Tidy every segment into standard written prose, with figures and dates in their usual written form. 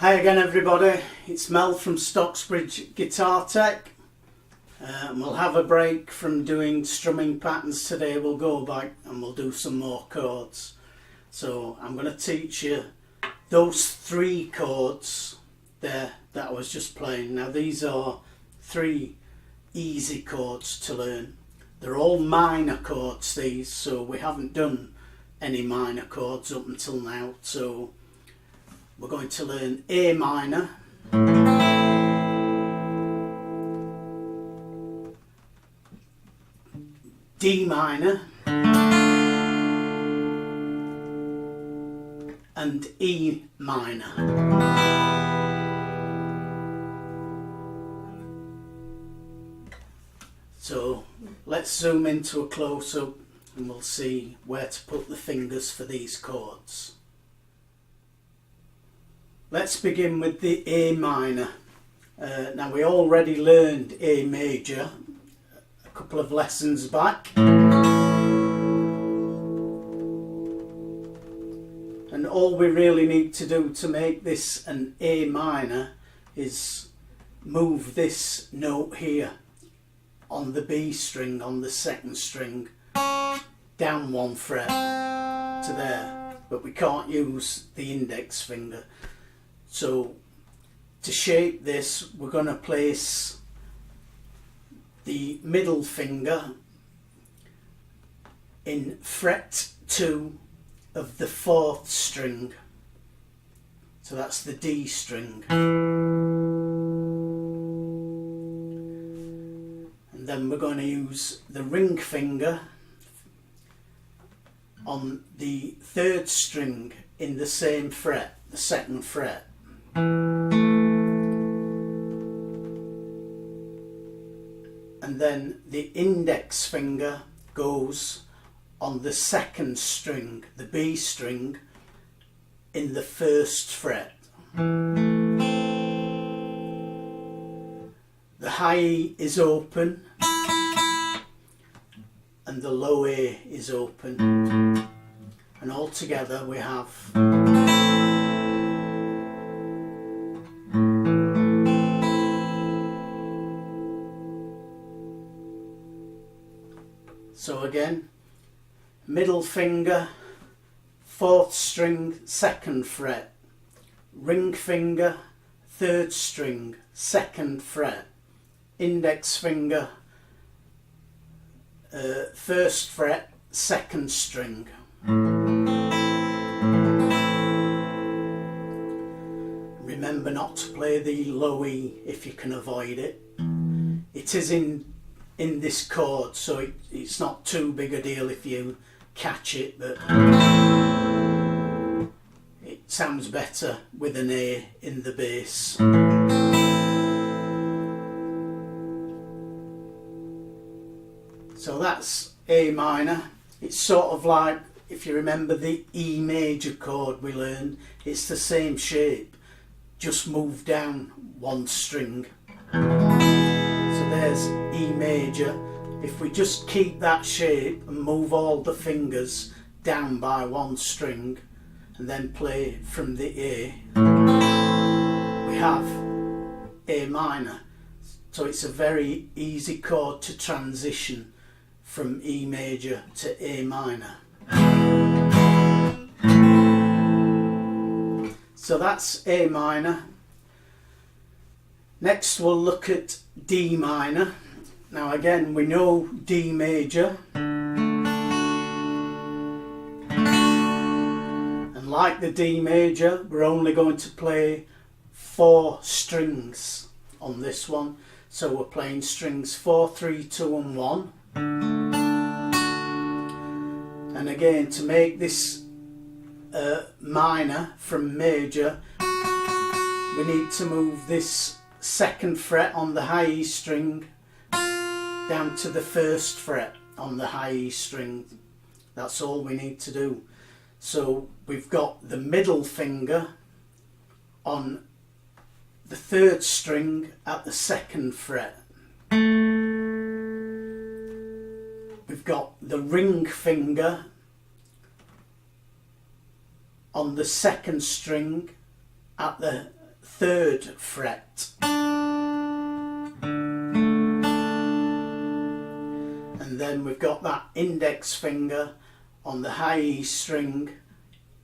Hi again everybody, it's Mel from Stocksbridge Guitar Tech. We'll have a break from doing strumming patterns today. We'll go back and we'll do some more chords. So I'm going to teach you those three chords there that I was just playing. Now these are three easy chords to learn. They're all minor chords these, so we haven't done any minor chords up until now. So we're going to learn A minor, D minor, and E minor. So let's zoom into a close-up and we'll see where to put the fingers for these chords. Let's begin with the A minor. Now we already learned A major a couple of lessons back. And all we really need to do to make this an A minor is move this note here on the B string, on the second string, down one fret to there. But we can't use the index finger. So to shape this, we're going to place the middle finger in fret 2 of the 4th string. So that's the D string. And then we're going to use the ring finger on the 3rd string in the same fret, the 2nd fret. And then the index finger goes on the 2nd string, the B string, in the 1st fret. The high E is open and the low A is open, and all together we have so again, middle finger, 4th string, 2nd fret, ring finger, 3rd string, 2nd fret, index finger, 1st fret, 2nd string. Remember not to play the low E if you can avoid it. It is in this chord, so it's not too big a deal if you catch it, but it sounds better with an A in the bass. So that's A minor. It's sort of like, if you remember the E major chord we learned, it's the same shape, just move down one string. So there's E major. If we just keep that shape and move all the fingers down by one string and then play from the A, we have A minor. So it's a very easy chord to transition from E major to A minor. So that's A minor. Next we'll look at D minor. Now again, we know D major, and like the D major, we're only going to play 4 strings on this one. So we're playing strings 4, 3, 2 and 1. And again, to make this minor from major, we need to move this 2nd fret on the high E string down to the 1st fret on the high E string. That's all we need to do. So we've got the middle finger on the 3rd string at the 2nd fret. We've got the ring finger on the 2nd string at the 3rd fret. And then we've got that index finger on the high E string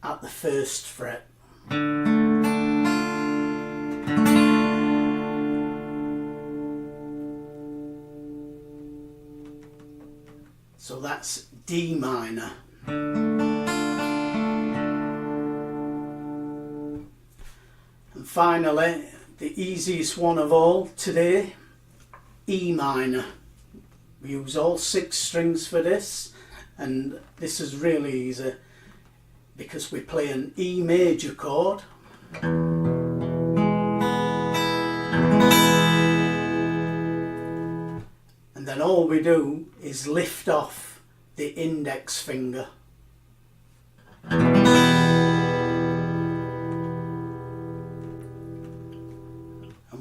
at the 1st fret. So that's D minor. And finally, the easiest one of all today, E minor. We use all 6 strings for this, and this is really easy because we play an E major chord, and then all we do is lift off the index finger. And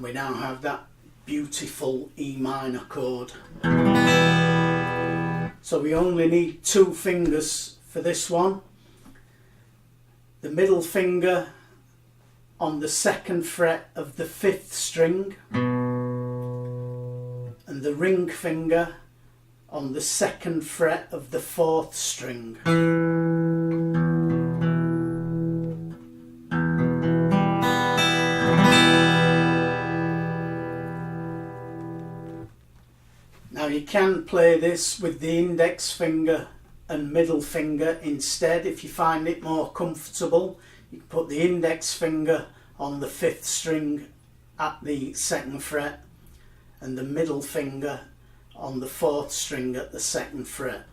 we now have that beautiful E minor chord. So we only need 2 fingers for this one. The middle finger on the 2nd fret of the 5th string, and the ring finger on the 2nd fret of the 4th string. Now you can play this with the index finger and middle finger instead if you find it more comfortable. You can put the index finger on the 5th string at the 2nd fret and the middle finger on the 4th string at the 2nd fret.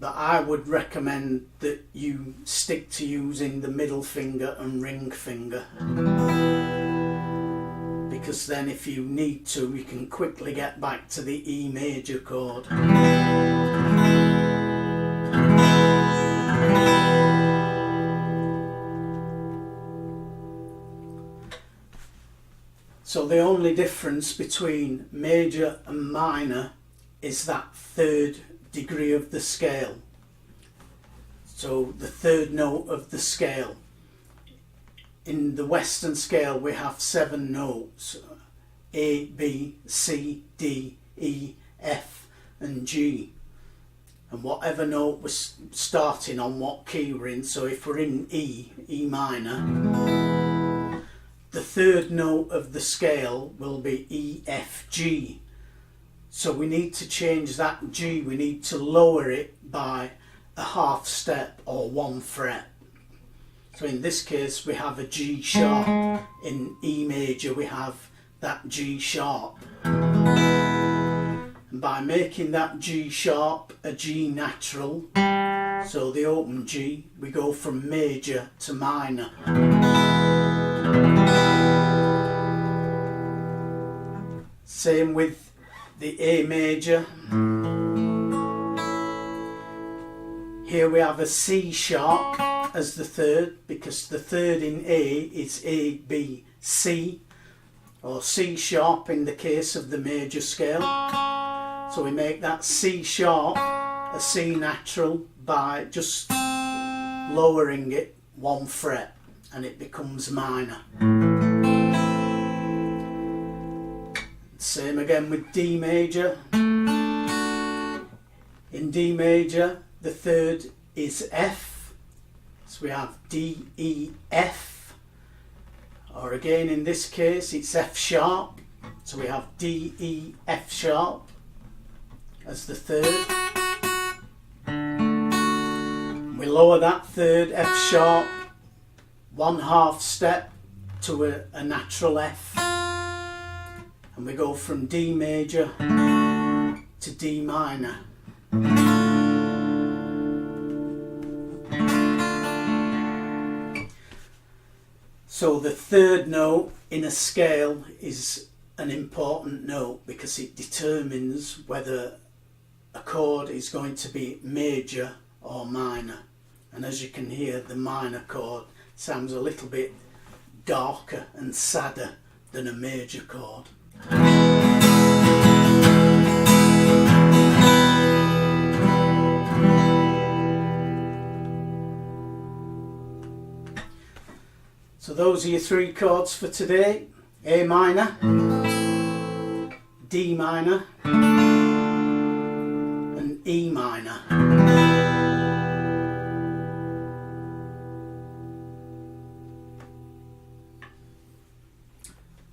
But I would recommend that you stick to using the middle finger and ring finger, because then if you need to, you can quickly get back to the E major chord. So the only difference between major and minor is that 3rd degree of the scale. So the 3rd note of the scale. In the Western scale we have 7 notes: A, B, C, D, E, F and G. And whatever note we're starting on, what key we're in, so if we're in E, E minor, the 3rd note of the scale will be E, F, G. So we need to change that G, we need to lower it by a half step or 1 fret. So in this case we have a G sharp. In E major we have that G sharp. And by making that G sharp a G natural, so the open G, we go from major to minor. Same with the A major. Here we have a C sharp as the 3rd, because the 3rd in A is A, B, C, or C sharp in the case of the major scale. So we make that C sharp a C natural by just lowering it 1 fret, and it becomes minor. Same again with D major. In D major the 3rd is F, so we have D, E, F, or again in this case it's F sharp, so we have D, E, F sharp as the 3rd. We lower that 3rd F sharp 1/2 step to a natural F, and we go from D major to D minor. So the 3rd note in a scale is an important note because it determines whether a chord is going to be major or minor. And as you can hear, the minor chord sounds a little bit darker and sadder than a major chord. So those are your three chords for today: A minor, D minor and E minor.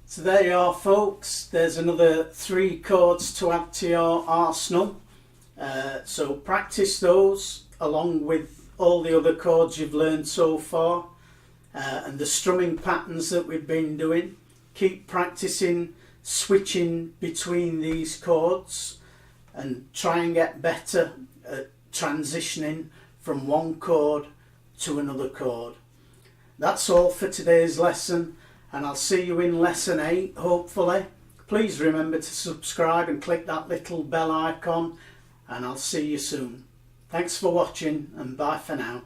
So there you are, folks. There's another three chords to add to your arsenal. So practice those along with all the other chords you've learned so far, and the strumming patterns that we've been doing. Keep practicing switching between these chords and try and get better at transitioning from one chord to another chord. That's all for today's lesson, and I'll see you in lesson 8 hopefully. Please remember to subscribe and click that little bell icon, and I'll see you soon. Thanks for watching, and bye for now.